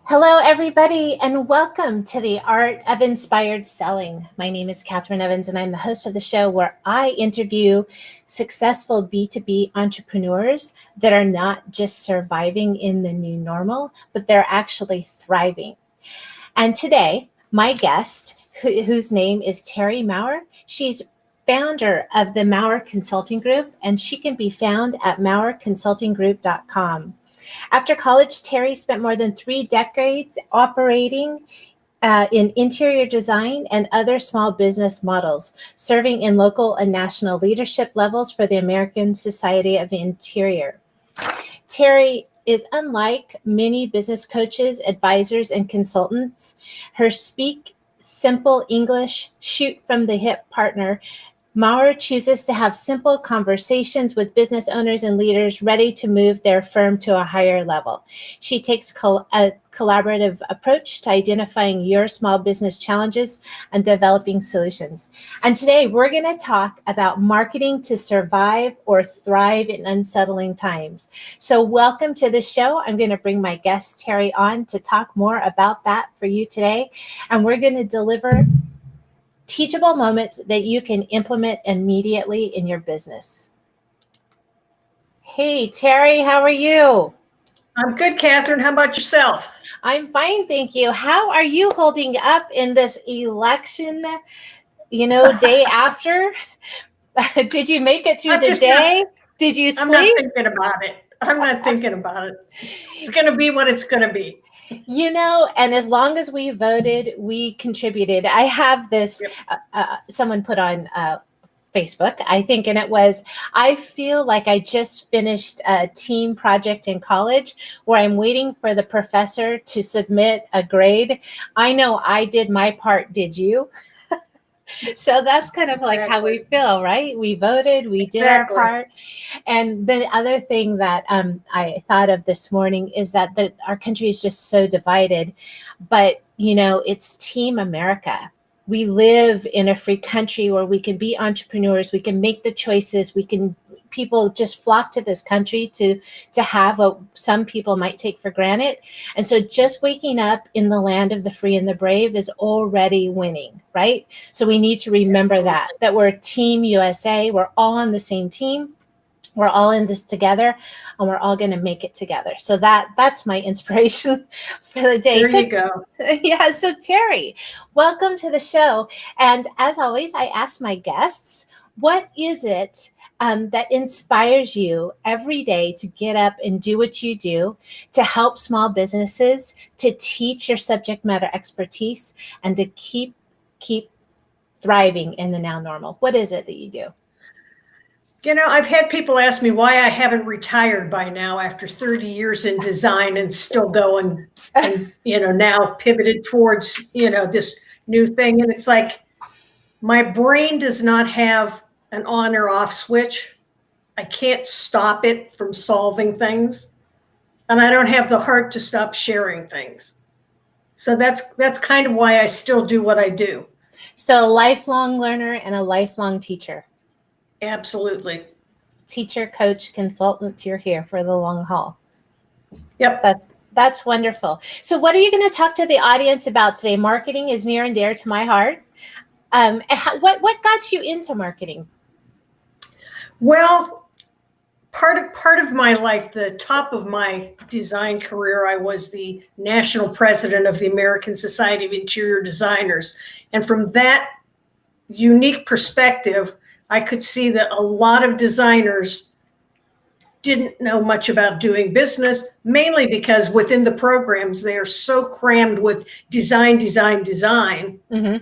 Hello, everybody, and welcome to the Art of Inspired Selling. My name is Catherine Evans, and I'm the host of the show where I interview successful B2B entrepreneurs that are not just surviving in the new normal, but they're actually thriving. And today, my guest, whose name is Terri Maurer, she's founder of the Maurer Consulting Group, and she can be found at maurerconsultinggroup.com. After college, Terri spent more than 3 decades operating in interior design and other small business models, serving in local and national leadership levels for the American Society of Interior. Terri is unlike many business coaches, advisors, and consultants. Her speak simple English, shoot from the hip partner, Maurer chooses to have simple conversations with business owners and leaders ready to move their firm to a higher level. She takes a collaborative approach to identifying your small business challenges and developing solutions. And today we're going to talk about marketing to survive or thrive in unsettling times. So welcome to the show. I'm going to bring my guest Terri on to talk more about that for you today. And we're going to deliver teachable moments that you can implement immediately in your business. Hey, Terri, how are you? I'm good, Catherine. How about yourself? I'm fine, thank you. How are you holding up in this election, day after? Did you make it through the day? Did you sleep? I'm not thinking about it. I'm not thinking about it. It's going to be what it's going to be. And as long as we voted, we contributed. I have this, someone put on Facebook, I think, and it was, I feel like I just finished a team project in college where I'm waiting for the professor to submit a grade. I know I did my part. Did you? So that's kind of like how we feel, right? We voted, we did our part. And the other thing that I thought of this morning is that our country is just so divided, but it's Team America. We live in a free country where we can be entrepreneurs, we can make the choices, people just flock to this country to have what some people might take for granted. And so just waking up in the land of the free and the brave is already winning, right? So we need to remember that we're Team USA, we're all on the same team. We're all in this together, and we're all going to make it together. So that's my inspiration for the day. There you go. Yeah. So Terri, welcome to the show. And as always, I ask my guests, what is it that inspires you every day to get up and do what you do, to help small businesses, to teach your subject matter expertise, and to keep thriving in the now normal? What is it that you do? I've had people ask me why I haven't retired by now after 30 years in design and still going and, now pivoted towards, this new thing. And it's like, my brain does not have an on or off switch. I can't stop it from solving things. And I don't have the heart to stop sharing things. So that's kind of why I still do what I do. So a lifelong learner and a lifelong teacher. Absolutely. Teacher, coach, consultant, you're here for the long haul. Yep. That's wonderful. So what are you going to talk to the audience about today? Marketing is near and dear to my heart. What got you into marketing? Well, part of my life, the top of my design career, I was the national president of the American Society of Interior Designers. And from that unique perspective, I could see that a lot of designers didn't know much about doing business, mainly because within the programs, they are so crammed with design. Mm-hmm.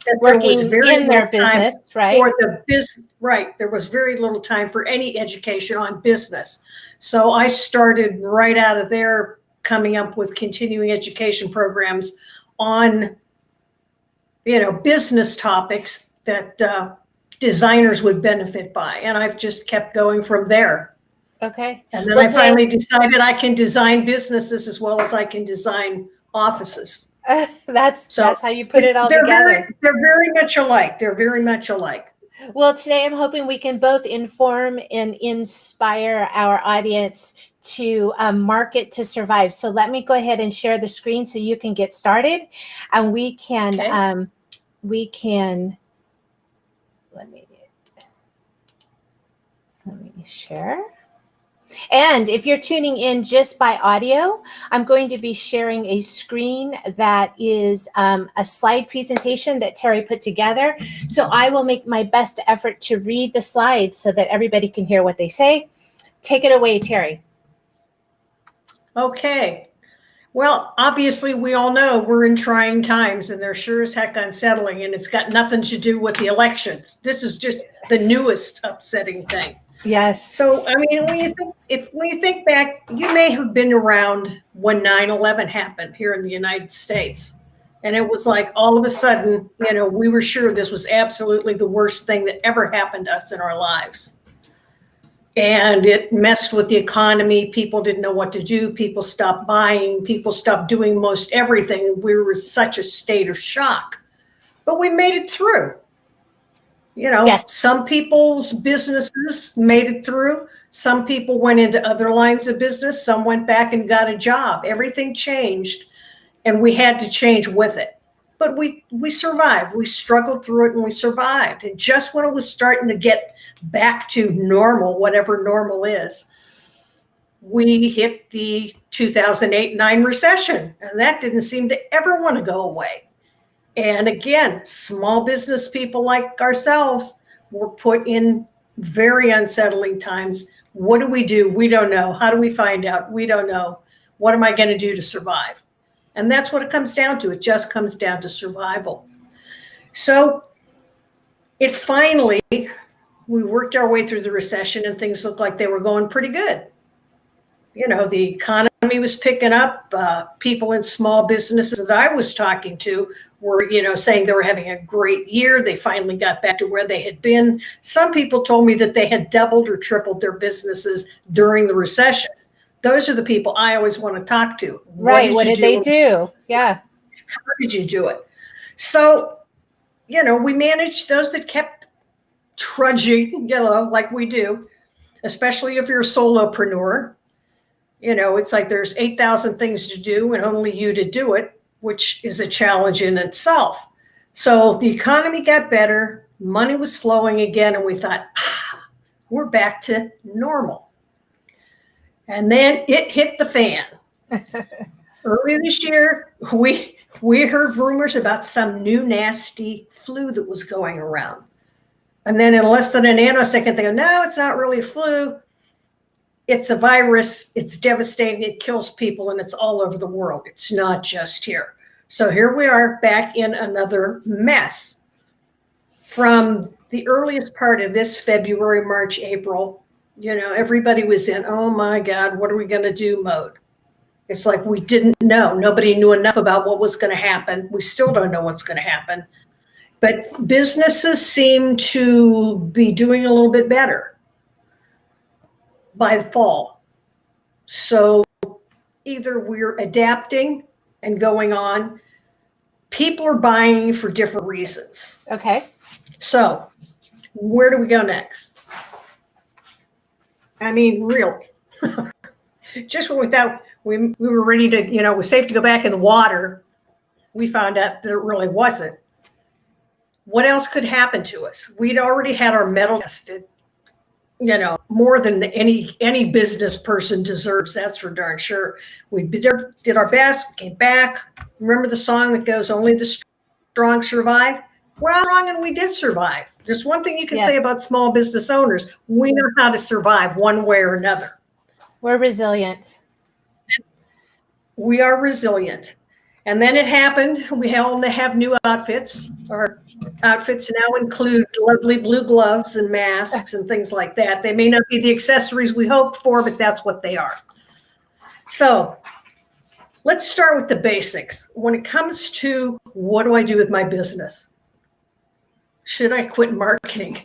That working in their business, right? For the business, right. There was very little time for any education on business. So I started right out of there coming up with continuing education programs on, business topics that designers would benefit by. And I've just kept going from there. Okay. And then I finally decided I can design businesses as well as I can design offices. That's how you put it all together. They're very much alike. Well, today I'm hoping we can both inform and inspire our audience to market to survive. So let me go ahead and share the screen so you can get started, and we can let me share. And if you're tuning in just by audio, I'm going to be sharing a screen that is a slide presentation that Terri put together. So I will make my best effort to read the slides so that everybody can hear what they say. Take it away, Terri. Okay. Well, obviously, we all know we're in trying times, and they're sure as heck unsettling, and it's got nothing to do with the elections. This is just the newest upsetting thing. Yes. So, I mean, when you think back, you may have been around when 9/11 happened here in the United States. And it was like all of a sudden, we were sure this was absolutely the worst thing that ever happened to us in our lives. And it messed with the economy. People didn't know what to do. People stopped buying. People stopped doing most everything. We were in such a state of shock. But we made it through. Yes. Some people's businesses made it through. Some people went into other lines of business. Some went back and got a job. Everything changed, and we had to change with it. But we survived. We struggled through it, and we survived. And just when it was starting to get back to normal, whatever normal is, we hit the 2008-9 recession, and that didn't seem to ever want to go away. And again, small business people like ourselves were put in very unsettling times. What do? We don't know. How do we find out? We don't know. What am I going to do to survive? And that's what it comes down to. It just comes down to survival. So it finally, we worked our way through the recession, and things looked like they were going pretty good. The economy was picking up. People in small businesses that I was talking to were, saying they were having a great year. They finally got back to where they had been. Some people told me that they had doubled or tripled their businesses during the recession. Those are the people I always want to talk to. Right. What did they do? Yeah. How did you do it? So, we managed those that kept trudging, like we do, especially if you're a solopreneur. It's like there's 8,000 things to do and only you to do it, which is a challenge in itself. So the economy got better, money was flowing again, and we thought, we're back to normal. And then it hit the fan. Earlier this year, we heard rumors about some new nasty flu that was going around. And then in less than a nanosecond, they go, no, it's not really a flu. It's a virus. It's devastating. It kills people, and it's all over the world. It's not just here. So here we are back in another mess. From the earliest part of this February, March, April, everybody was in, oh my God, what are we going to do mode. It's like we didn't know. Nobody knew enough about what was going to happen. We still don't know what's going to happen. But businesses seem to be doing a little bit better by the fall. So either we're adapting and going on. People are buying for different reasons. Okay. So where do we go next? I mean, really. Just when we thought we were ready to, it was safe to go back in the water, we found out that it really wasn't. What else could happen to us? We'd already had our metal tested, more than any business person deserves. That's for darn sure. We did our best, came back. Remember the song that goes, only the strong survive? We're strong, and we did survive. There's one thing you can say about small business owners. We know how to survive one way or another. We're resilient. We are resilient. And then it happened. We all have new outfits. Our outfits now include lovely blue gloves and masks and things like that. They may not be the accessories we hoped for, but that's what they are. So let's start with the basics. When it comes to what do I do with my business? Should I quit marketing?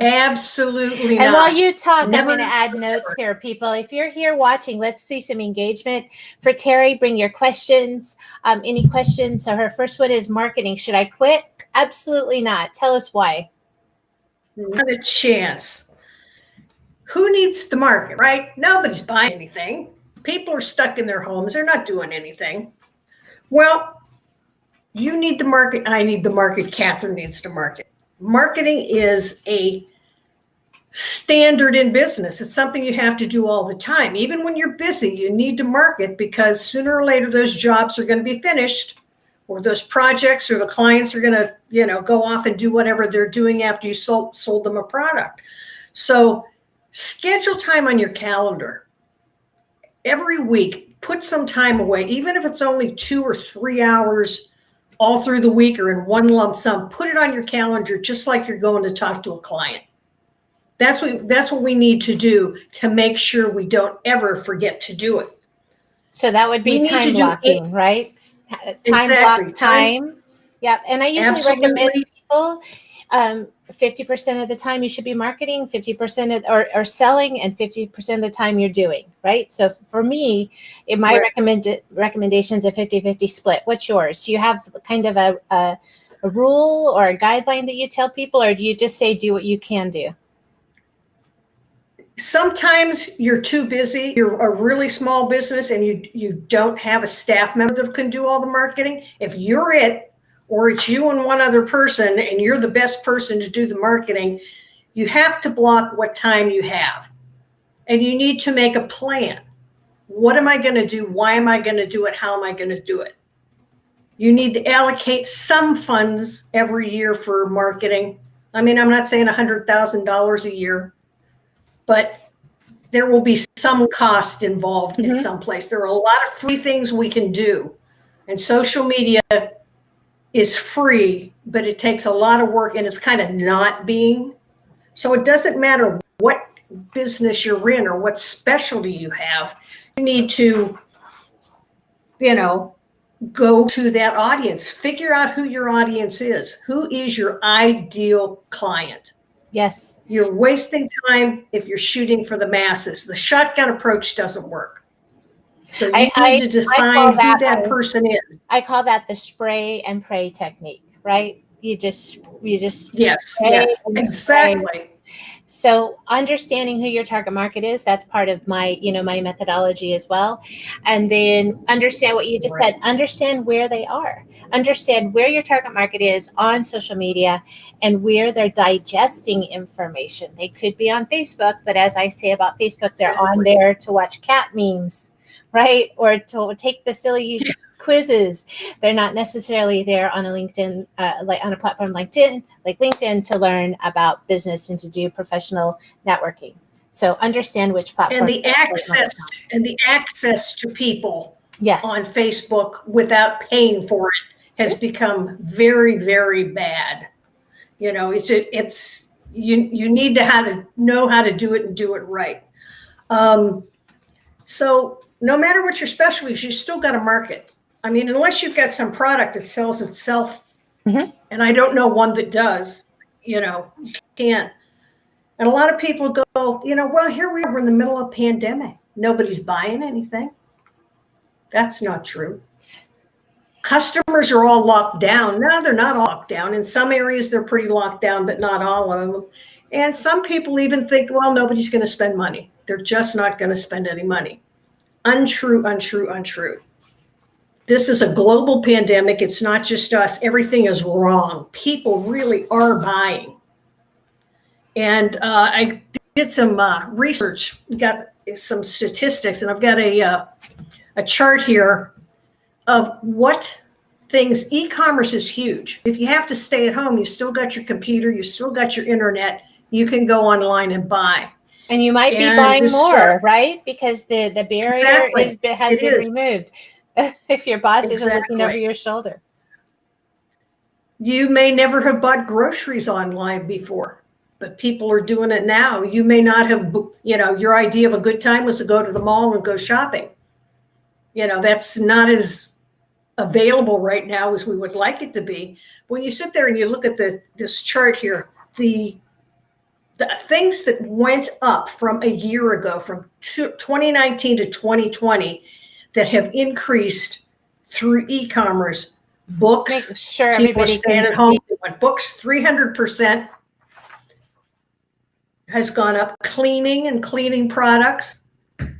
Absolutely not. And while you talk, I'm going to add notes here, people. If you're here watching, let's see some engagement. For Terri, bring your questions. Any questions? So her first one is marketing. Should I quit? Absolutely not. Tell us why. Not a chance. Who needs to market, right? Nobody's buying anything. People are stuck in their homes. They're not doing anything. Well, you need to market. I need to market. Catherine needs to market. Marketing is a standard in business. It's something you have to do all the time. Even when you're busy, you need to market, because sooner or later those jobs are going to be finished, or those projects or the clients are going to, go off and do whatever they're doing after you sold them a product. So schedule time on your calendar every week. Put some time away, even if it's only 2 or 3 hours all through the week or in one lump sum. Put it on your calendar just like you're going to talk to a client. That's what we need to do to make sure we don't ever forget to do it. So that would be time blocking, right? Time block time. Yeah. And I usually recommend people 50% of the time you should be marketing, 50% or selling, and 50% of the time you're doing, right? So for me, my recommendation is a 50-50 split. What's yours? Do you have kind of a rule or a guideline that you tell people, or do you just say do what you can do? Sometimes you're too busy. You're a really small business and you don't have a staff member that can do all the marketing. If you're it, or it's you and one other person, and you're the best person to do the marketing, you have to block what time you have. And you need to make a plan. What am I going to do? Why am I going to do it? How am I going to do it? You need to allocate some funds every year for marketing. I mean, I'm not saying $100,000 a year, but there will be some cost involved in some place. There are a lot of free things we can do. And social media is free, but it takes a lot of work, and it's kind of not being. So it doesn't matter what business you're in or what specialty you have. You need to, go to that audience. Figure out who your audience is. Who is your ideal client? Yes. You're wasting time if you're shooting for the masses. The shotgun approach doesn't work. So you need to define who that person is. I call that the spray and pray technique, right? You just yes, exactly. So understanding who your target market is, that's part of my, my methodology as well. And then understand what you just said, understand where they are, understand where your target market is on social media and where they're digesting information. They could be on Facebook, but as I say about Facebook, they're on there to watch cat memes, right? Or to take the silly quizzes. They're not necessarily there on a LinkedIn, like on a platform like LinkedIn, to learn about business and to do professional networking. So understand which platform. And the access to people on Facebook without paying for it has become very, very bad. It's you need to know how to do it and do it right. So no matter what your specialty is, you still got to market. I mean, unless you've got some product that sells itself, and I don't know one that does, you can't. And a lot of people go, well, here we are, we're in the middle of a pandemic. Nobody's buying anything. That's not true. Customers are all locked down. No, they're not all locked down. In some areas, they're pretty locked down, but not all of them. And some people even think, well, nobody's going to spend money. They're just not going to spend any money. Untrue, untrue, untrue. This is a global pandemic. It's not just us. Everything is wrong. People really are buying. And I did some research, got some statistics, and I've got a chart here of what things. E-commerce is huge. If you have to stay at home, you still got your computer, you still got your internet, you can go online and buy. And you might be buying more, right? Because the barrier has been removed. If your boss isn't looking over your shoulder. You may never have bought groceries online before, but people are doing it now. You may not have, your idea of a good time was to go to the mall and go shopping. That's not as available right now as we would like it to be. When you sit there and you look at this chart here, the things that went up from a year ago, from 2019 to 2020, that have increased through e-commerce, books. Make sure people everybody staying at home doing books, 300%. has gone up. Cleaning and cleaning products,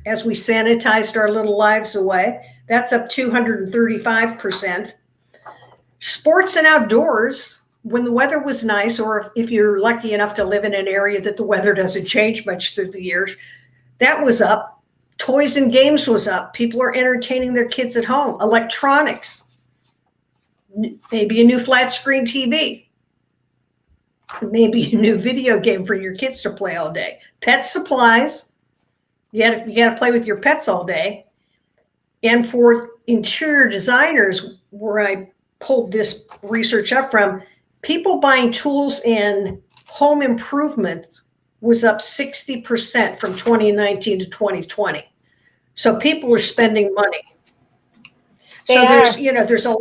as we sanitized our little lives away, that's up 235%. Sports and outdoors, when the weather was nice, or if you're lucky enough to live in an area that the weather doesn't change much through the years, that was up. Toys and games was up. People are entertaining their kids at home. Electronics, maybe a new flat screen TV, maybe a new video game for your kids to play all day. Pet supplies, you got to play with your pets all day. And for interior designers, where I pulled this research up from, people buying tools and home improvements was up 60% from 2019 to 2020. So people are spending money. There's a lot.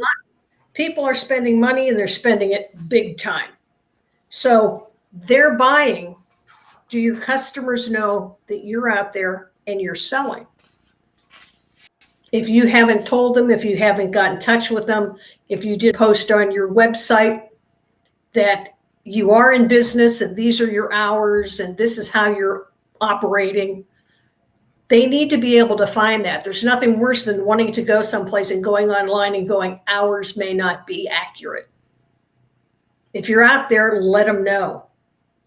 People are spending money, and they're spending it big time. So they're buying. Do your customers know that you're out there and you're selling? If you haven't told them, if you haven't got in touch with them, if you did post on your website that you are in business and these are your hours and this is how you're operating, they need to be able to find that. There's nothing worse than wanting to go someplace and going online and going, hours may not be accurate. If you're out there, let them know.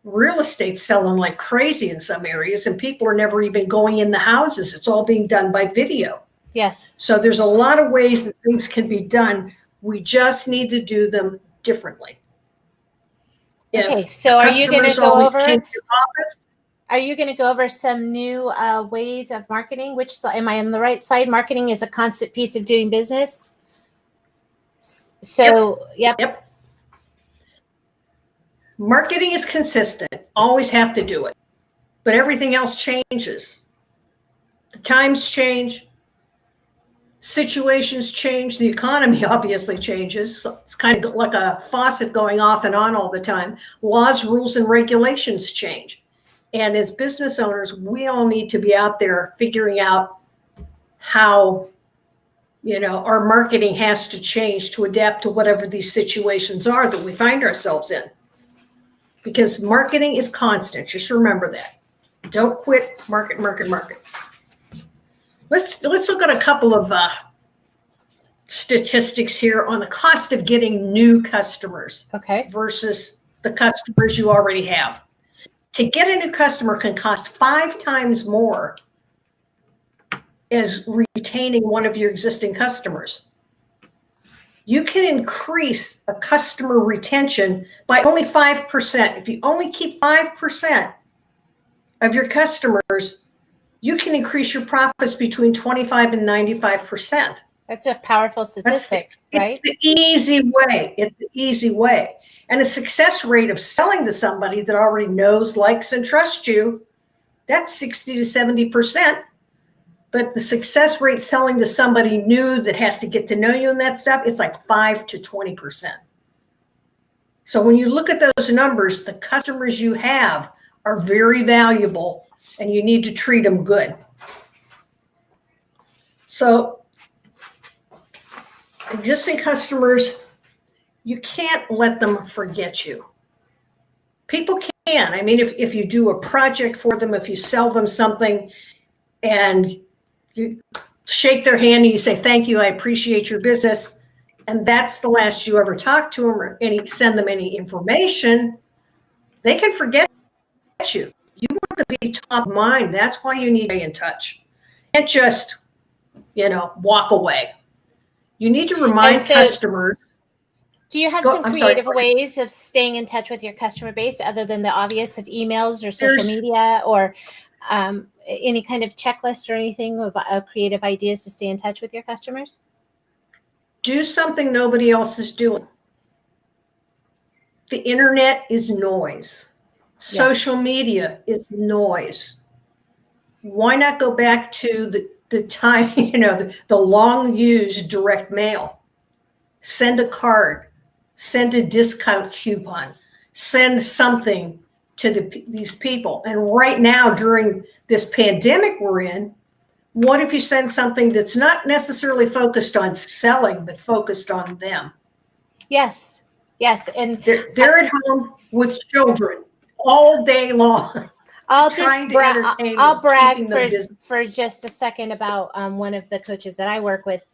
Real estate's selling like crazy in some areas, and people are never even going in the houses. It's all being done by video. Yes. So there's a lot of ways that things can be done. We just need to do them differently. Okay, so are you going to go over? Are you going to go over some new ways of marketing? Am I on the right side? Marketing is a constant piece of doing business. So, yep. Marketing is consistent. Always have to do it. But everything else changes. The times change. Situations change. The economy obviously changes. So it's kind of like a faucet going off and on all the time. Laws, rules, and regulations change. And as business owners, we all need to be out there figuring out how, our marketing has to change to adapt to whatever these situations are that we find ourselves in. Because marketing is constant. Just remember that. Don't quit. Market. Let's look at a couple of statistics here on the cost of getting new customers versus the customers you already have. To get a new customer can cost 5 times more as retaining one of your existing customers. You can increase a customer retention by only 5%. If you only keep 5% of your customers, you can increase your profits between 25 and 95%. That's a powerful statistic, right? It's the easy way. It's the easy way. And a success rate of selling to somebody that already knows, likes, and trusts you, that's 60 to 70%. But the success rate selling to somebody new that has to get to know you and that stuff, it's like 5 to 20%. So when you look at those numbers, the customers you have are very valuable, and you need to treat them good. So existing customers, you can't let them forget you. People can. I mean, if you do a project for them, if you sell them something and you shake their hand and you say, thank you, I appreciate your business, and that's the last you ever talk to them or send them any information, they can forget you. You want to be top of mind. That's why you need to stay in touch. You can't just, walk away. You need to remind customers. Do you have some creative ways of staying in touch with your customer base other than the obvious of emails or social media or any kind of checklist or anything of creative ideas to stay in touch with your customers? Do something nobody else is doing. The internet is noise. Social media is noise. Why not go back to the time, the long used direct mail? Send a card, send a discount coupon, send something to these people. And right now, during this pandemic we're in, what if you send something that's not necessarily focused on selling, but focused on them? Yes. And they're at home with children all day long. I'll trying just to entertain I'll them, brag keeping them busy. for just a second about one of the coaches that I work with.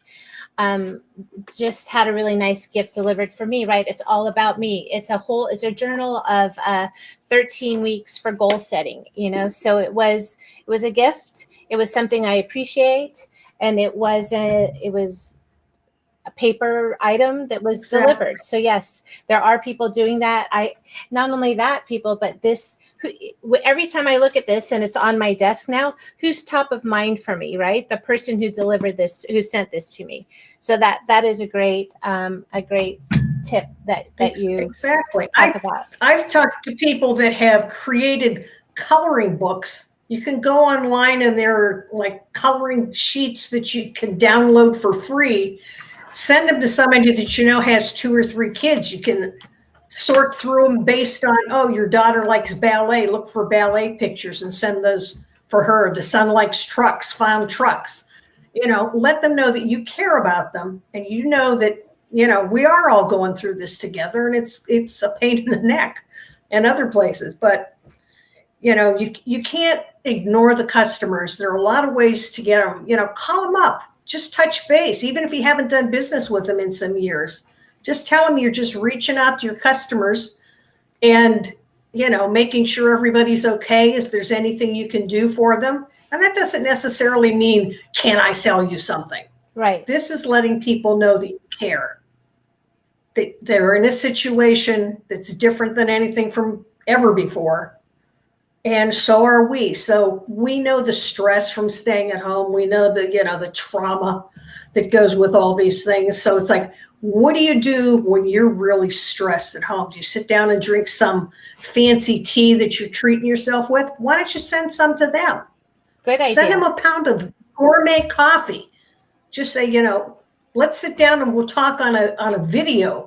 Just had a really nice gift delivered for me, right? It's all about me. It's a journal of 13 weeks for goal setting, so it was a gift. It was something I appreciate. And it was a paper item that was delivered. So yes, there are people doing that. Not only that people, but every time I look at this and it's on my desk now, who's top of mind for me, right? The person who delivered this, who sent this to me. So that is a great tip that you exactly talk about. I've talked to people that have created coloring books. You can go online and there are like coloring sheets that you can download for free. Send them to somebody that has 2 or 3 kids. You can sort through them based on, oh, your daughter likes ballet. Look for ballet pictures and send those for her. The son likes trucks, found trucks. Let them know that you care about them and that, we are all going through this together, and it's a pain in the neck and other places. But, you can't ignore the customers. There are a lot of ways to get them, call them up. Just touch base, even if you haven't done business with them in some years. Just tell them you're just reaching out to your customers and, making sure everybody's okay, if there's anything you can do for them. And that doesn't necessarily mean, can I sell you something? Right. This is letting people know that you care. That they're in a situation that's different than anything from ever before. And so are we. So we know the stress from staying at home. We know the trauma that goes with all these things. So it's like, what do you do when you're really stressed at home? Do you sit down and drink some fancy tea that you're treating yourself with? Why don't you send some to them? Great idea. Send them a pound of gourmet coffee. Just say, let's sit down and we'll talk on a video.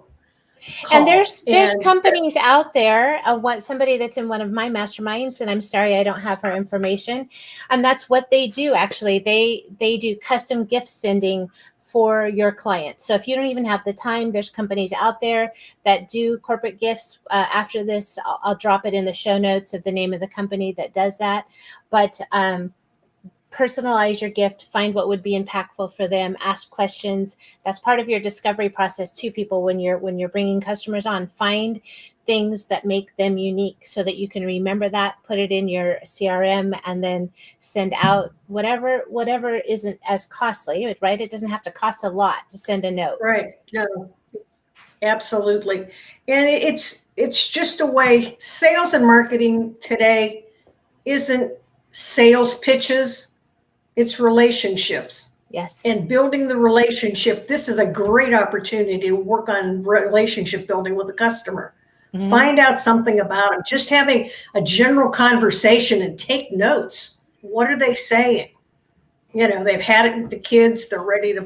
And there's companies out there. Somebody that's in one of my masterminds, and I'm sorry I don't have her information. And that's what they do. Actually, they do custom gift sending for your clients. So if you don't even have the time, there's companies out there that do corporate gifts. After this, I'll drop it in the show notes of the name of the company that does that. But personalize your gift, find what would be impactful for them, ask questions. That's part of your discovery process too, people. When you're bringing customers on, find things that make them unique so that you can remember that, put it in your CRM, and then send out whatever isn't as costly, right? It doesn't have to cost a lot to send a note. Right. No, absolutely. And it's just a way. Sales and marketing today isn't sales pitches. It's relationships. Yes. And building the relationship. This is a great opportunity to work on relationship building with a customer. Mm-hmm. Find out something about them. Just having a general conversation and take notes. What are they saying? They've had it with the kids. They're ready to,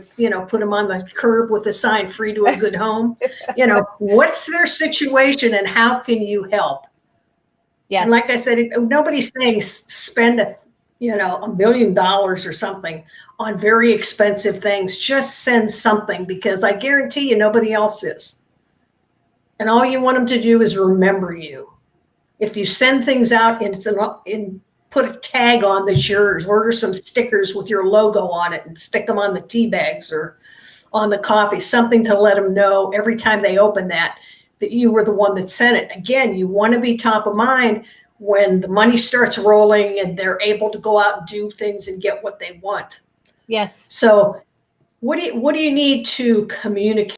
put them on the curb with a sign, free to a good home. What's their situation and how can you help? Yes. And like I said, nobody's saying spend $1 million or something on very expensive things. Just send something, because I guarantee you nobody else is. And all you want them to do is remember you. If you send things out and put a tag on that's yours, order some stickers with your logo on it and stick them on the tea bags or on the coffee, something to let them know every time they open that you were the one that sent it. Again, you want to be top of mind when the money starts rolling and they're able to go out and do things and get what they want. Yes. So what do you need to communicate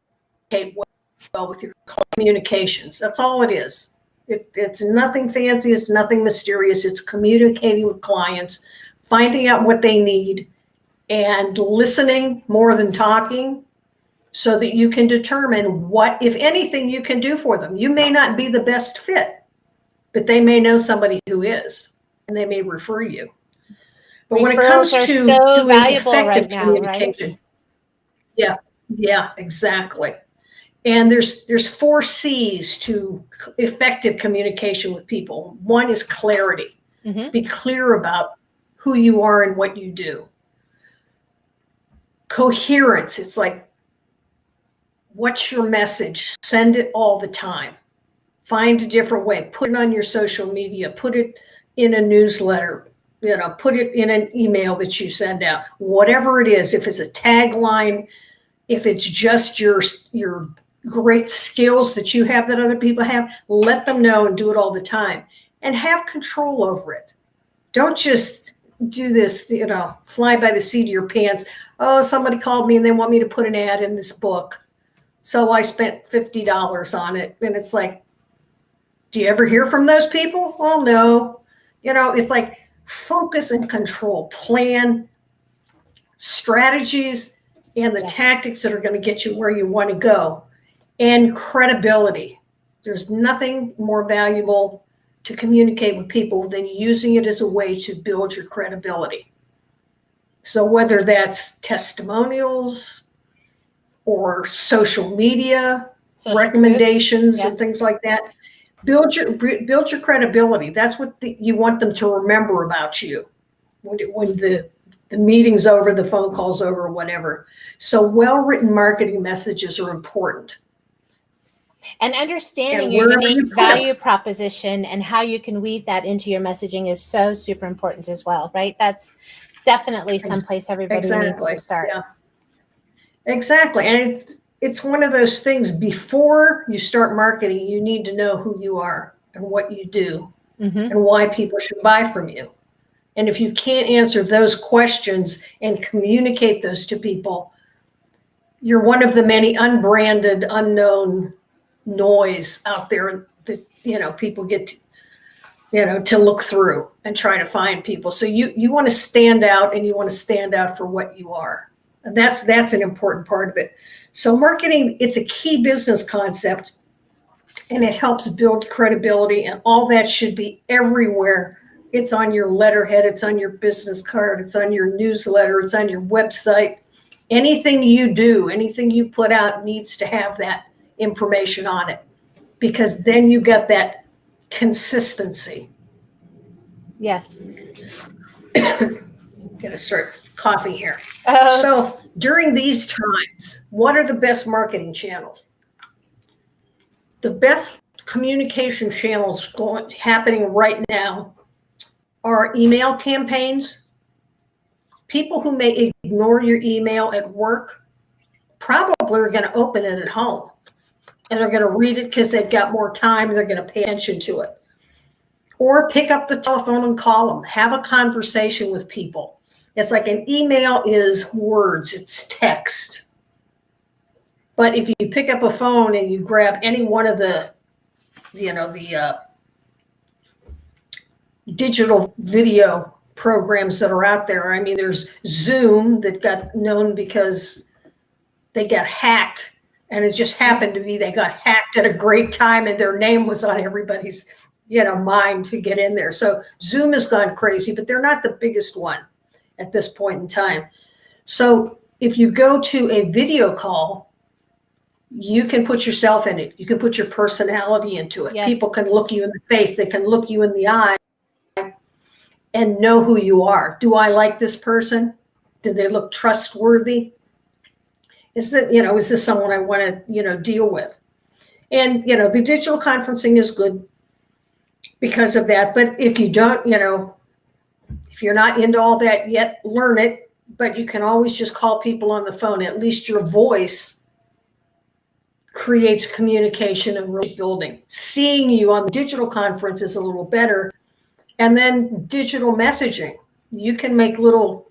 well with your communications? That's all it is. It's nothing fancy. It's nothing mysterious. It's communicating with clients, finding out what they need, and listening more than talking, so that you can determine what, if anything, you can do for them. You may not be the best fit, but they may know somebody who is, and they may refer you. But when it comes to so doing effective right now, communication, right? Yeah, exactly. And there's 4 C's to effective communication with people. One is clarity. Mm-hmm. Be clear about who you are and what you do. Coherence. It's like, what's your message? Send it all the time. Find a different way. Put it on your social media. Put it in a newsletter, put it in an email that you send out, whatever it is, if it's a tagline, if it's just your great skills that you have that other people have, let them know and do it all the time and have control over it. Don't just do this, fly by the seat of your pants. Oh, somebody called me and they want me to put an ad in this book. So I spent $50 on it. And it's like, do you ever hear from those people? Oh, no. It's like focus and control, plan, strategies, and the tactics that are going to get you where you want to go. And credibility. There's nothing more valuable to communicate with people than using it as a way to build your credibility. So whether that's testimonials or social media, recommendations and things like that, build your credibility. That's what you want them to remember about you when the meeting's over, the phone call's over, or whatever. So well-written marketing messages are important. And understanding your unique value proposition and how you can weave that into your messaging is so super important as well, right? That's definitely someplace everybody needs to start. Yeah. Exactly. And it's one of those things, before you start marketing, you need to know who you are and what you do and why people should buy from you. And if you can't answer those questions and communicate those to people, you're one of the many unbranded, unknown noise out there that people get to look through and try to find people. So you want to stand out, and you want to stand out for what you are. And that's an important part of it. So marketing, it's a key business concept, and it helps build credibility, and all that should be everywhere. It's on your letterhead, it's on your business card, it's on your newsletter, it's on your website. Anything you do, anything you put out needs to have that information on it, because then you get that consistency. Yes. Gonna start coughing here. So during these times, what are the best marketing channels? The best communication channels happening right now are email campaigns. People who may ignore your email at work probably are going to open it at home, and they're going to read it because they've got more time. They're going to pay attention to it. Or pick up the telephone and call them. Have a conversation with people. It's like an email is words, it's text. But if you pick up a phone and you grab any one of the digital video programs that are out there. I mean, there's Zoom that got known because they got hacked, and it just happened to be they got hacked at a great time, and their name was on everybody's mind to get in there. So Zoom has gone crazy, but they're not the biggest one at this point in time. So if you go to a video call, you can put yourself in it. You can put your personality into it. Yes. People can look you in the face. They can look you in the eye and know who you are. Do I like this person? Do they look trustworthy? Is this someone I want to, deal with? And, the digital conferencing is good because of that. But if you don't, if you're not into all that yet, learn it. But you can always just call people on the phone. At least your voice creates communication and really building. Seeing you on the digital conference is a little better. And then digital messaging. You can make little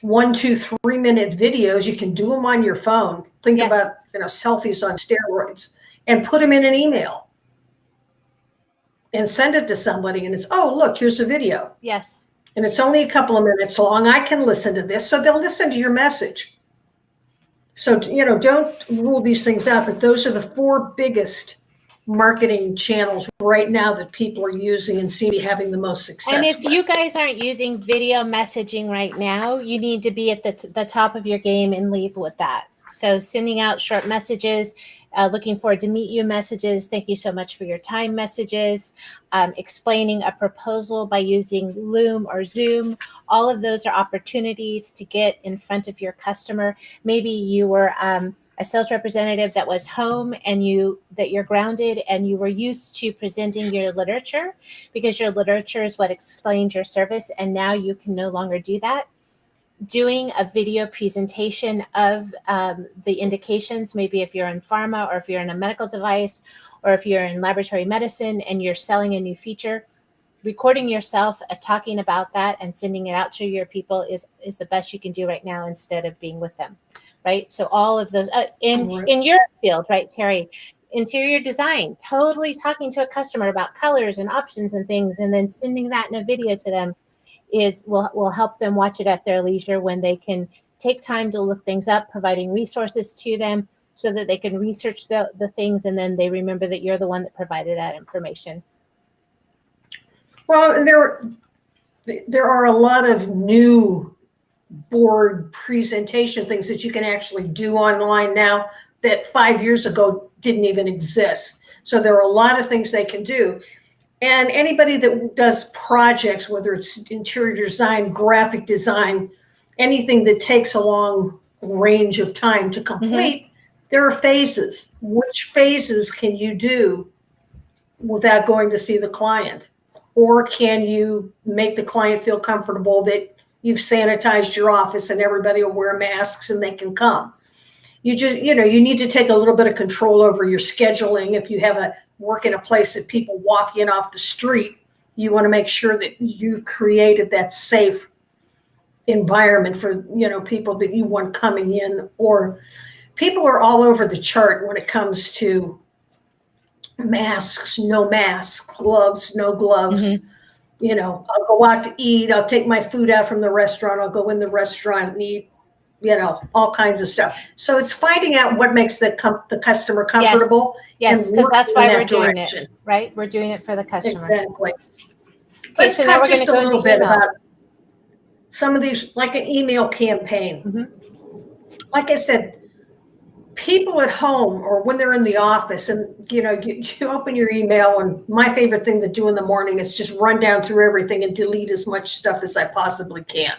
1, 2, 3 minute videos. You can do them on your phone. Think about, selfies on steroids, and put them in an email and send it to somebody. And it's, oh, look, here's a video. Yes. And it's only a couple of minutes long. I can listen to this. So they'll listen to your message. So, don't rule these things out, but those are the 4 biggest marketing channels right now that people are using and seem to be having the most success. And if you guys aren't using video messaging right now, you need to be at the top of your game and lead with that. So sending out short messages, looking forward to meet you messages. Thank you so much for your time messages. Explaining a proposal by using Loom or Zoom. All of those are opportunities to get in front of your customer. Maybe you were a sales representative that was home and that you're grounded and you were used to presenting your literature because your literature is what explains your service, and now you can no longer do that. Doing a video presentation of the indications, maybe if you're in pharma or if you're in a medical device or if you're in laboratory medicine and you're selling a new feature, recording yourself talking about that and sending it out to your people is the best you can do right now instead of being with them, right? So all of those in your field, right, Terri, interior design, totally talking to a customer about colors and options and things, and then sending that in a video to them will help them watch it at their leisure when they can take time to look things up, providing resources to them so that they can research the things, and then they remember that you're the one that provided that information. Well, there are a lot of new board presentation things that you can actually do online now that 5 years ago didn't even exist. So there are a lot of things they can do. And anybody that does projects, whether it's interior design, graphic design, anything that takes a long range of time to complete, there are phases. Which phases can you do without going to see the client? Or can you make the client feel comfortable that you've sanitized your office and everybody will wear masks and they can come? You just, you need to take a little bit of control over your scheduling. If you have work in a place that people walk in off the street, you want to make sure that you've created that safe environment for, people that you want coming in. Or people are all over the chart when it comes to masks, no masks, gloves, no gloves. I'll go out to eat. I'll take my food out from the restaurant. I'll go in the restaurant and eat, all kinds of stuff. So it's finding out what makes the customer comfortable. Yes, because that's why we're doing it, right? We're doing it for the customer. Exactly. Okay, so now we're going to go a little bit about some of these, like an email campaign. Like I said, people at home or when they're in the office and, you open your email, and my favorite thing to do in the morning is just run down through everything and delete as much stuff as I possibly can.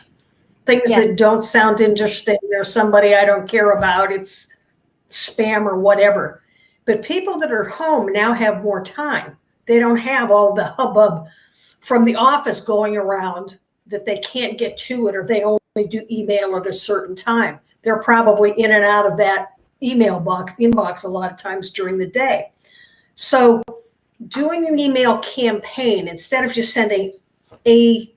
Things that don't sound interesting. There's somebody I don't care about. It's spam or whatever. But people that are home now have more time. They don't have all the hubbub from the office going around that they can't get to it, or they only do email at a certain time. They're probably in and out of that inbox a lot of times during the day. So doing an email campaign, instead of just sending a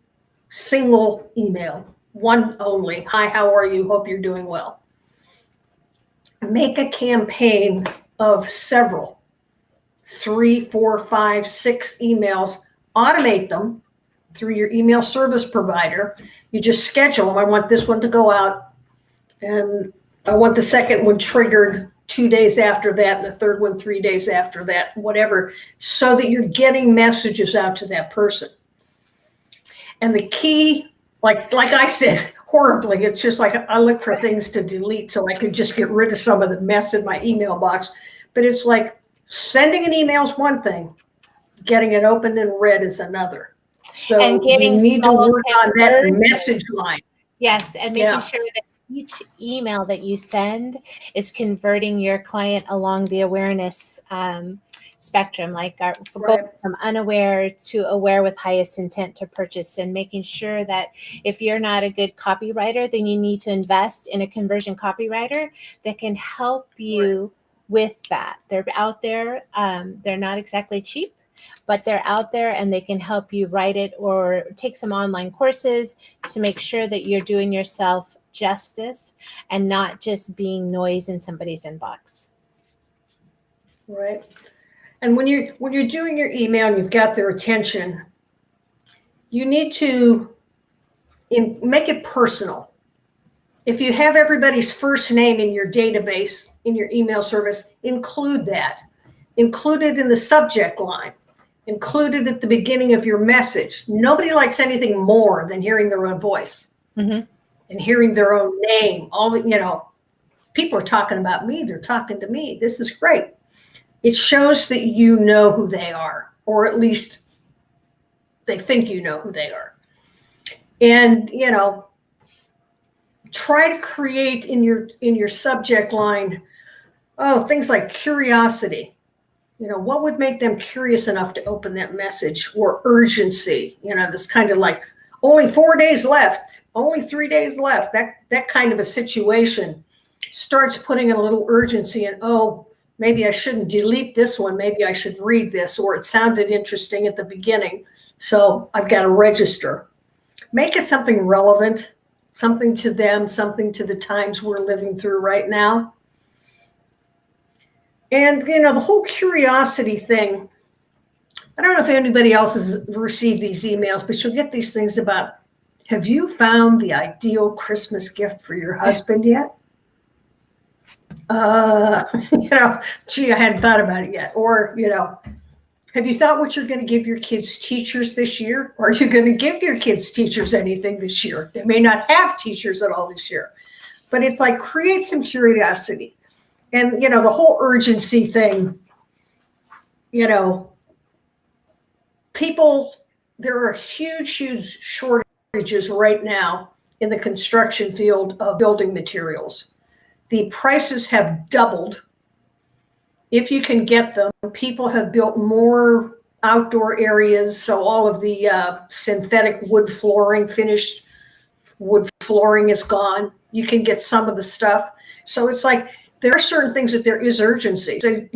single email, one only, hi, how are you? Hope you're doing well. Make a campaign of several, 3, 4, 5, 6 emails, automate them through your email service provider. You just schedule them. I want this one to go out, and I want the second one triggered 2 days after that, and the third one 3 days after that, whatever, so that you're getting messages out to that person. And the key, like I said, horribly, it's just like I look for things to delete so I could just get rid of some of the mess in my email box. But it's like sending an email is one thing, getting it opened and read is another. So and getting you need to work on that message line. Yes, and making sure that each email that you send is converting your client along the awareness spectrum, like going from unaware to aware with highest intent to purchase, and making sure that if you're not a good copywriter, then you need to invest in a conversion copywriter that can help you with that. They're out there. They're not exactly cheap, but they're out there and they can help you write it or take some online courses to make sure that you're doing yourself justice and not just being noise in somebody's inbox. Right. And when you're doing your email and you've got their attention, you need to make it personal. If you have everybody's first name in your database, in your email service, include that. Include it in the subject line. Include it at the beginning of your message. Nobody likes anything more than hearing their own voice and hearing their own name. People are talking about me. They're talking to me. This is great. It shows that you know who they are, or at least they think you know who they are. And, try to create in your subject line Oh, things like curiosity. What would make them curious enough to open that message, or urgency? This kind of like, only 4 days left, only 3 days left. That kind of a situation starts putting a little urgency in, oh, maybe I shouldn't delete this one. Maybe I should read this, or it sounded interesting at the beginning, so I've got to register. Make it something relevant, something to them, something to the times we're living through right now. And, the whole curiosity thing, I don't know if anybody else has received these emails, but you'll get these things about, have you found the ideal Christmas gift for your husband yet? Gee, I hadn't thought about it yet. Or, have you thought what you're going to give your kids' teachers this year? Or are you going to give your kids' teachers anything this year? They may not have teachers at all this year. But it's like, create some curiosity. And, the whole urgency thing, people, there are huge shortages right now in the construction field of building materials. The prices have doubled. If you can get them, people have built more outdoor areas. So all of the synthetic wood flooring, finished wood flooring is gone. You can get some of the stuff. So it's like, there are certain things that there is urgency. So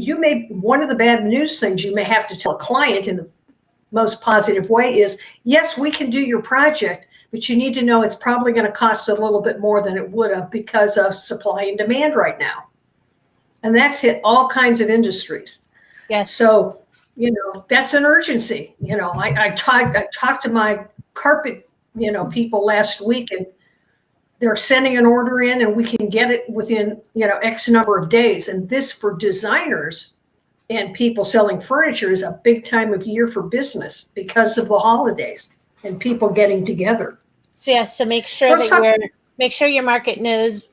one of the bad news things you may have to tell a client in the most positive way is, yes, we can do your project, but you need to know it's probably going to cost a little bit more than it would have because of supply and demand right now. And that's hit all kinds of industries. Yes. So, that's an urgency. I talked to my carpet, people last week, and they're sending an order in and we can get it within, X number of days. And this, for designers and people selling furniture, is a big time of year for business because of the holidays and people getting together. So yes, so make sure make sure your market knows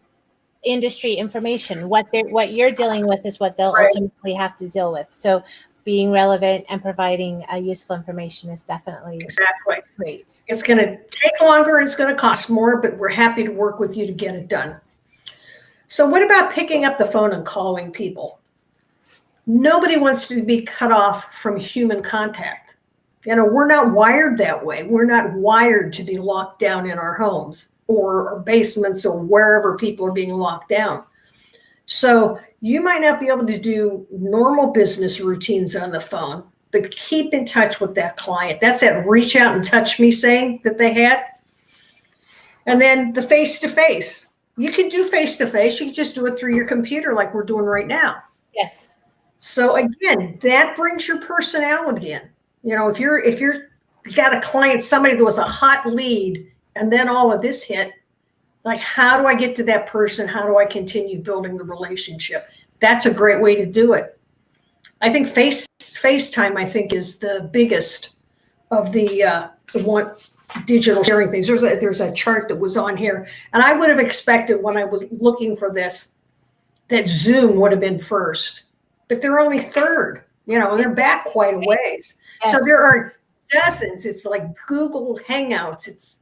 industry information. What you're dealing with is what they'll ultimately have to deal with. So being relevant and providing useful information is definitely great. It's going to take longer and it's going to cost more, but we're happy to work with you to get it done. So what about picking up the phone and calling people? Nobody wants to be cut off from human contact. We're not wired that way. We're not wired to be locked down in our homes or our basements or wherever people are being locked down. So you might not be able to do normal business routines on the phone, but keep in touch with that client. That's that reach out and touch me saying that they had. And then the face-to-face. You can do face-to-face. You can just do it through your computer like we're doing right now. Yes. So again, that brings your personality in. If you're got a client, somebody that was a hot lead, and then all of this hit, like, how do I get to that person? How do I continue building the relationship? That's a great way to do it. I think FaceTime, I think, is the biggest of the one digital sharing things. There's a chart that was on here, and I would have expected when I was looking for this that Zoom would have been first, but they're only third. They're back quite a ways. Yes. So there are dozens. It's like Google Hangouts. It's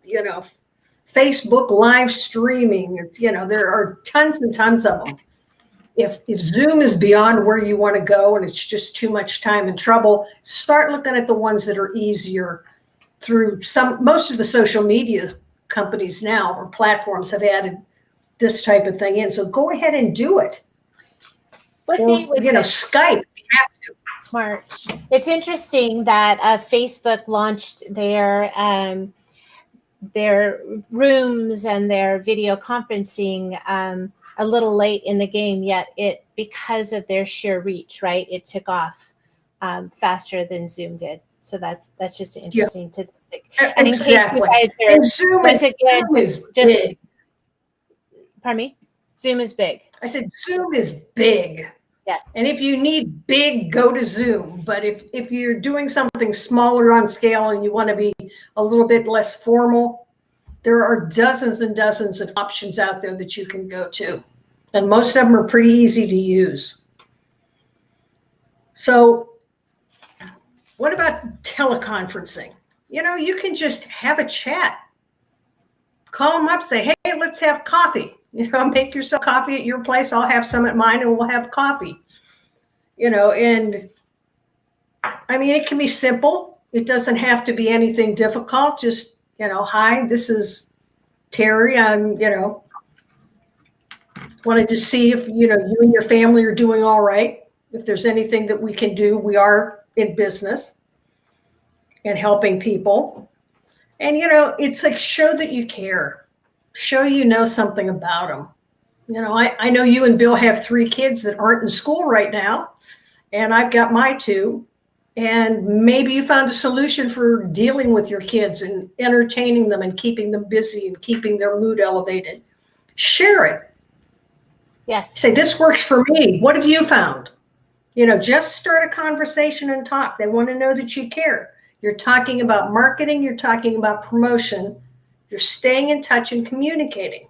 Facebook live streaming. There are tons and tons of them. If Zoom is beyond where you want to go and it's just too much time and trouble, start looking at the ones that are easier through most of the social media companies now or platforms have added this type of thing in. So go ahead and do it. What date would Skype, you have to. March. It's interesting that Facebook launched their rooms and their video conferencing a little late in the game, yet because of their sheer reach, right? It took off faster than Zoom did. So that's just an interesting statistic. And in case you guys are, Zoom is big. Pardon me? Zoom is big. I said Zoom is big. Yes. And if you need big, go to Zoom. But if you're doing something smaller on scale and you want to be a little bit less formal, there are dozens and dozens of options out there that you can go to. And most of them are pretty easy to use. So what about teleconferencing? You can just have a chat. Call them up, say, hey, let's have coffee. Make yourself coffee at your place. I'll have some at mine and we'll have coffee. And I mean, it can be simple. It doesn't have to be anything difficult. Just, hi, this is Terri. I'm, wanted to see if, you and your family are doing all right. If there's anything that we can do, we are in business and helping people. And, it's like, show that you care. Show something about them. I know you and Bill have 3 kids that aren't in school right now, and I've got my 2. And maybe you found a solution for dealing with your kids and entertaining them and keeping them busy and keeping their mood elevated. Share it. Yes. Say, this works for me. What have you found? Just start a conversation and talk. They want to know that you care. You're talking about marketing. You're talking about promotion. You're staying in touch and communicating.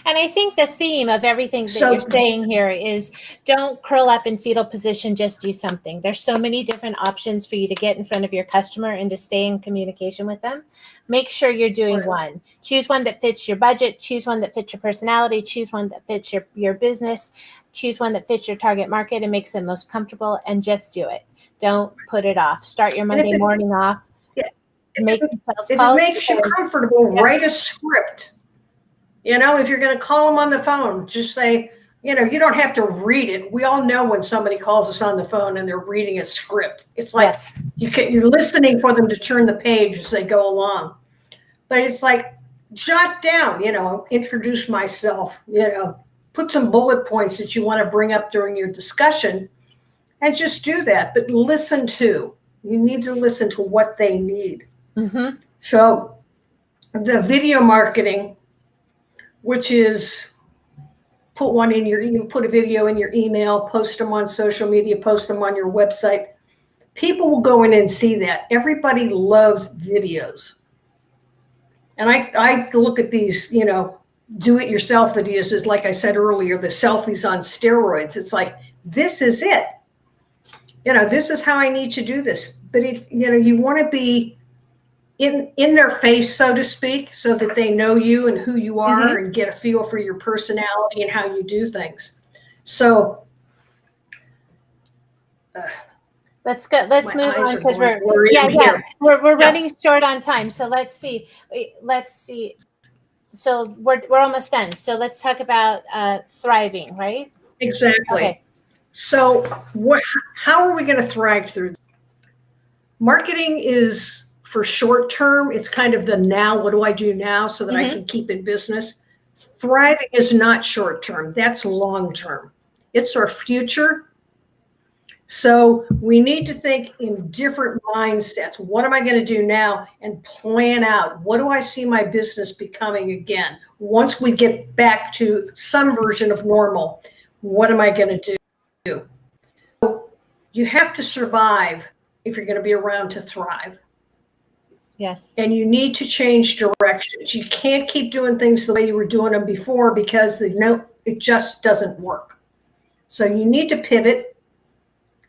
And I think the theme of everything that you're saying here is don't curl up in fetal position, just do something. There's so many different options for you to get in front of your customer and to stay in communication with them. Make sure you're doing one. Choose one that fits your budget. Choose one that fits your personality. Choose one that fits your business. Choose one that fits your target market and makes them most comfortable, and just do it. Don't put it off. Start your Monday morning off. Make sales calls. If it makes you comfortable, write a script. If you're going to call them on the phone, just say, you don't have to read it. We all know when somebody calls us on the phone and they're reading a script. It's like you're listening for them to turn the page as they go along. But it's like, jot down, introduce myself, put some bullet points that you want to bring up during your discussion, and just do that. But you need to listen to what they need. Mm-hmm. So the video marketing, which is put a video in your email, post them on social media, post them on your website. People will go in and see that. Everybody loves videos. And I look at these, do-it-yourself videos, as like I said earlier, the selfies on steroids. It's like, this is it. This is how I need to do this. But, you want to be in their face, so to speak, so that they know you and who you are and get a feel for your personality and how you do things. So let's go. Let's move on, because we're running short on time. So let's see. So we're almost done. So let's talk about thriving, right? Exactly. Okay. So how are we going to thrive through this? Marketing is for short term. It's kind of the now, what do I do now so that I can keep in business? Thriving is not short term. That's long term. It's our future. So we need to think in different mindsets. What am I going to do now? And plan out, what do I see my business becoming again? Once we get back to some version of normal, what am I going to do? So you have to survive if you're going to be around to thrive. Yes. And you need to change directions. You can't keep doing things the way you were doing them before, because it just doesn't work. So you need to pivot.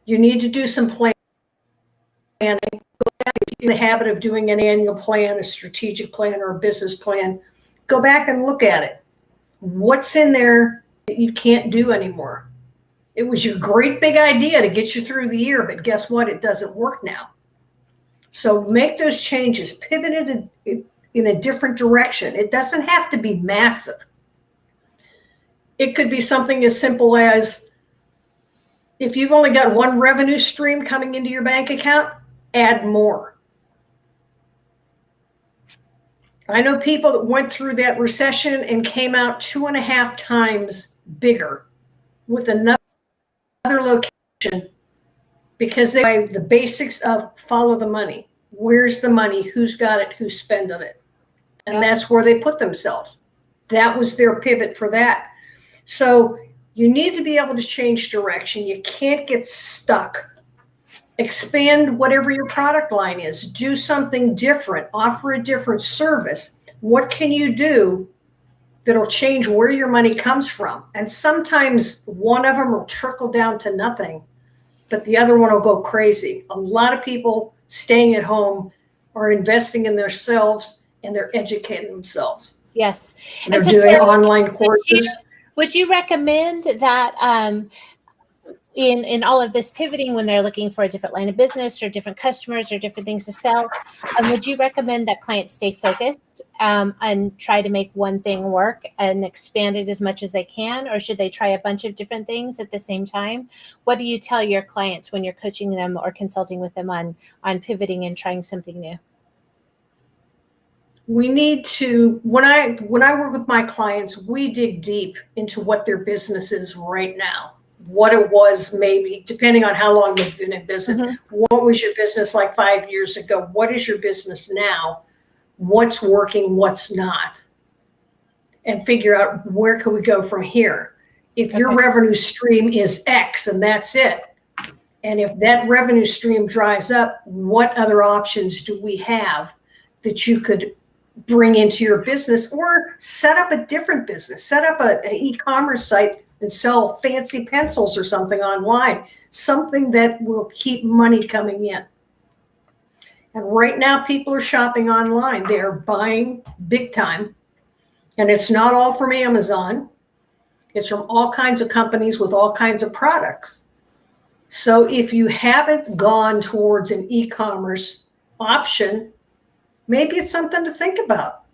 You need to do some planning. Go back, if you're in the habit of doing an annual plan, a strategic plan, or a business plan, go back and look at it. What's in there that you can't do anymore? It was your great big idea to get you through the year, but guess what? It doesn't work now. So make those changes, pivot it in a different direction. It doesn't have to be massive. It could be something as simple as, if you've only got one revenue stream coming into your bank account, add more. I know people that went through that recession and came out 2.5 times bigger with another location, because they have the basics of follow the money. Where's the money? Who's got it? Who's spending it? And that's where they put themselves. That was their pivot for that. So you need to be able to change direction. You can't get stuck. Expand whatever your product line is. Do something different. Offer a different service. What can you do that'll change where your money comes from? And sometimes one of them will trickle down to nothing, but the other one will go crazy. A lot of people staying at home are investing in themselves, and they're educating themselves. Yes. They're And so doing Terri, online courses. would you recommend that in all of this pivoting, when they're looking for a different line of business or different customers or different things to sell, would you recommend that clients stay focused and try to make one thing work and expand it as much as they can? Or should they try a bunch of different things at the same time? What do you tell your clients when you're coaching them or consulting with them on pivoting and trying something new? We need to, when I work with my clients, we dig deep into what their business is right now, what it was, maybe depending on how long they've been in business. Mm-hmm. What was your business like 5 years ago? What is your business now? What's working, what's not? And figure out, where can we go from here? If your revenue stream is X and that's it, and if that revenue stream dries up, what other options do we have that you could bring into your business, or set up a different business, set up an e-commerce site and sell fancy pencils or something online, something that will keep money coming in. And right now people are shopping online. They're buying big time. And it's not all from Amazon. It's from all kinds of companies with all kinds of products. So if you haven't gone towards an e-commerce option, maybe it's something to think about.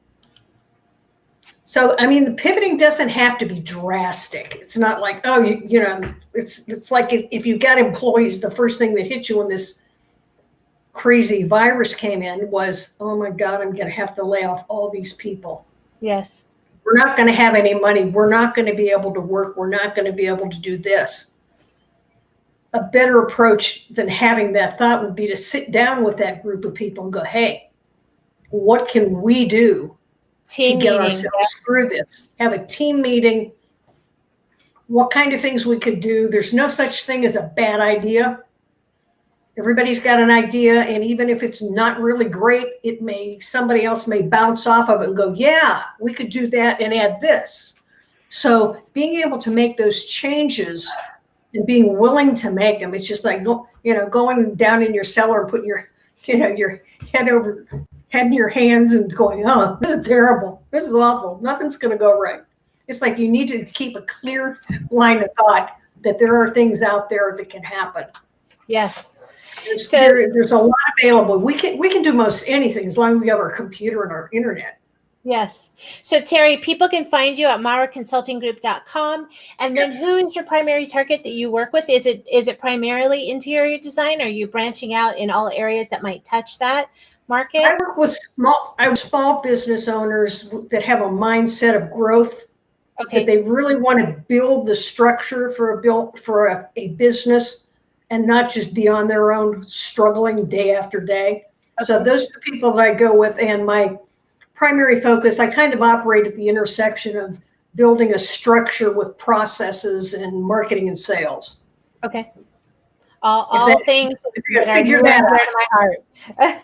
So, I mean, the pivoting doesn't have to be drastic. It's not like, oh, you know, it's like if you got employees, the first thing that hit you when this crazy virus came in was, oh my God, I'm going to have to lay off all these people. Yes. We're not going to have any money. We're not going to be able to work. We're not going to be able to do this. A better approach than having that thought would be to sit down with that group of people and go, hey, what can we do to get ourselves through this? Have a team meeting. What kind of things we could do? There's no such thing as a bad idea. Everybody's got an idea, and even if it's not really great, somebody else may bounce off of it and go, yeah, we could do that and add this. So being able to make those changes and being willing to make them, it's just like, going down in your cellar and putting your head in your hands and going, oh, this is terrible. This is awful. Nothing's going to go right. It's like you need to keep a clear line of thought that there are things out there that can happen. Yes. There's a lot available. We can do most anything as long as we have our computer and our internet. Yes. So Terri, people can find you at maurerconsultinggroup.com. And then who is your primary target that you work with? Is it primarily interior design? Or are you branching out in all areas that might touch that market? I work with small business owners that have a mindset of growth. Okay. That they really want to build the structure for a business and not just be on their own struggling day after day. Okay. So those are the people that I go with, and my primary focus, I kind of operate at the intersection of building a structure with processes and marketing and sales. Okay. All things that are near to my heart.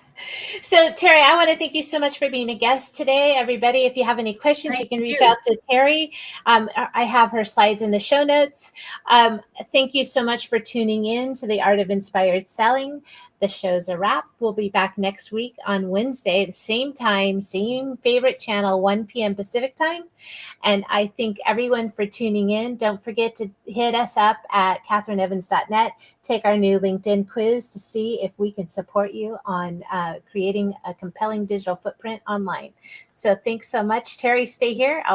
So Terri, I want to thank you so much for being a guest today. Everybody, if you have any questions, you can reach out to Terri. I have her slides in the show notes. Thank you so much for tuning in to the Art of Inspired Selling. The show's a wrap. We'll be back next week on Wednesday, the same time, same favorite channel, 1 p.m. Pacific time. And I thank everyone for tuning in. Don't forget to hit us up at catherineevans.net. Take our new LinkedIn quiz to see if we can support you on creating a compelling digital footprint online. So thanks so much, Terri. Stay here. I'll